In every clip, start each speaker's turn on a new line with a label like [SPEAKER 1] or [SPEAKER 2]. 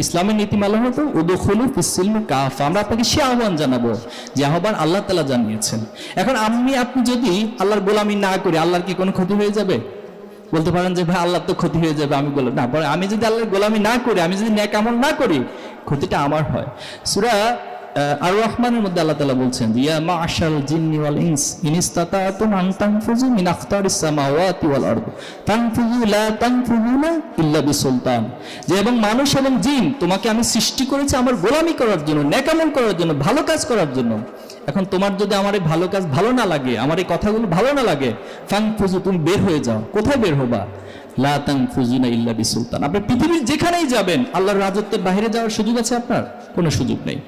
[SPEAKER 1] ইসলামের নীতিমালা হতো উদখুলু ফিস-সিলমি কাফা, আমরা আপনাকে সে আহ্বান জানাবো যে আহ্বান আল্লাহ তাআলা জানিয়েছেন। এখন আপনি যদি আল্লাহর গোলামি না করি, আল্লাহর কি কোনো ক্ষতি হয়ে যাবে? বলতে পারেন যে ভাই আল্লাহর তো ক্ষতি হয়ে যাবে, আমি বললাম না, আমি যদি আল্লাহর গোলামি না করি, আমি যদি নেক আমল না করি, ক্ষতিটা আমার হয়। সূরা আর রহমানের মধ্যে আল্লাহ তাআলা বলছেন, ইয়া মা'শাল জিন্নি ওয়াল ইনস ইন ইসতাতাতুম আন তানফুযু মিন আখতারিস সামাওয়াতি ওয়াল আরদ তানফুযু লা তানফুযুনা ইল্লা বিসুলতান, যে এবং মানুষ এবং জিন তোমাকে আমি সৃষ্টি করেছি আমার গোলামি করার জন্য, নেক আমল করার জন্য, ভালো কাজ করার জন্য। এখন তোমার যদি আমার এই ভালো কাজ ভালো না লাগে, আমার এই কথাগুলো ভালো না লাগে, ফানফুযু, তুমি বের হয়ে যাও। কোথায় বের হবা? লা তানফুযুনা ইল্লা বিসুলতান। আপনি পৃথিবীর যেখানেই যাবেন, আল্লাহর রাজত্বের বাইরে যাওয়ার সুযোগ আছে আপনার? কোনো সুযোগ নেই।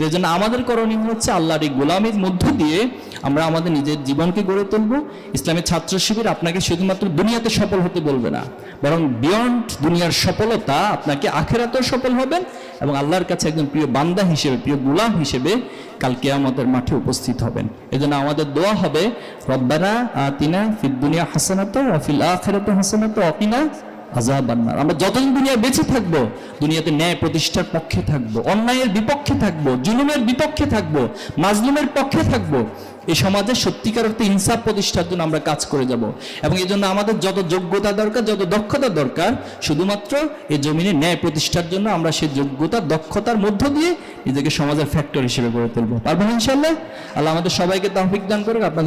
[SPEAKER 1] এর জন্য আমাদের করণীয় হচ্ছে আল্লাহর এই গোলামির মধ্য দিয়ে আমরা আমাদের নিজের জীবনকে গড়ে তুলব। ইসলামের ছাত্র শিবির আপনাকে শুধুমাত্র দুনিয়াতে সফল হতে বলবে না, বরং বিয়ন্ড দুনিয়ার সফলতা আপনাকে আখিরাতেও সফল হবেন এবং আল্লাহর কাছে একজন প্রিয় বান্দা হিসেবে, প্রিয় গোলাম হিসেবে কাল কিয়ামতের মাঠে উপস্থিত হবেন। এজন্য আমাদের দোয়া হবে, রব্বানা আতিনা ফিদ দুনিয়া হাসানাতাও ওয়া ফিল আখিরাতি হাসানাতাও ওয়া কিনা আযাবান নার। আমরা যতদিন দুনিয়া বেঁচে থাকবো, দুনিয়াতে ন্যায় প্রতিষ্ঠার পক্ষে থাকবো, অন্যায়ের বিপক্ষে থাকবো, জুলুমের বিপক্ষে থাকবো, মাজলুমের পক্ষে থাকবো। এই সমাজে সত্যিকার অর্থে ইনসাফ প্রতিষ্ঠার জন্য আমরা কাজ করে যাব এবং এই জন্য আমাদের যত যোগ্যতা দরকার, যত দক্ষতা দরকার, শুধুমাত্র এই জমিনে ন্যায় প্রতিষ্ঠার জন্য আমরা সেই যোগ্যতা, দক্ষতার মধ্য দিয়ে নিজেকে সমাজের ফ্যাক্টর হিসেবে গড়ে তুলবো। পারবেন ইনশাআল্লাহ? আল্লাহ আমাদের সবাইকে তৌফিক দান করুক। আপনাদের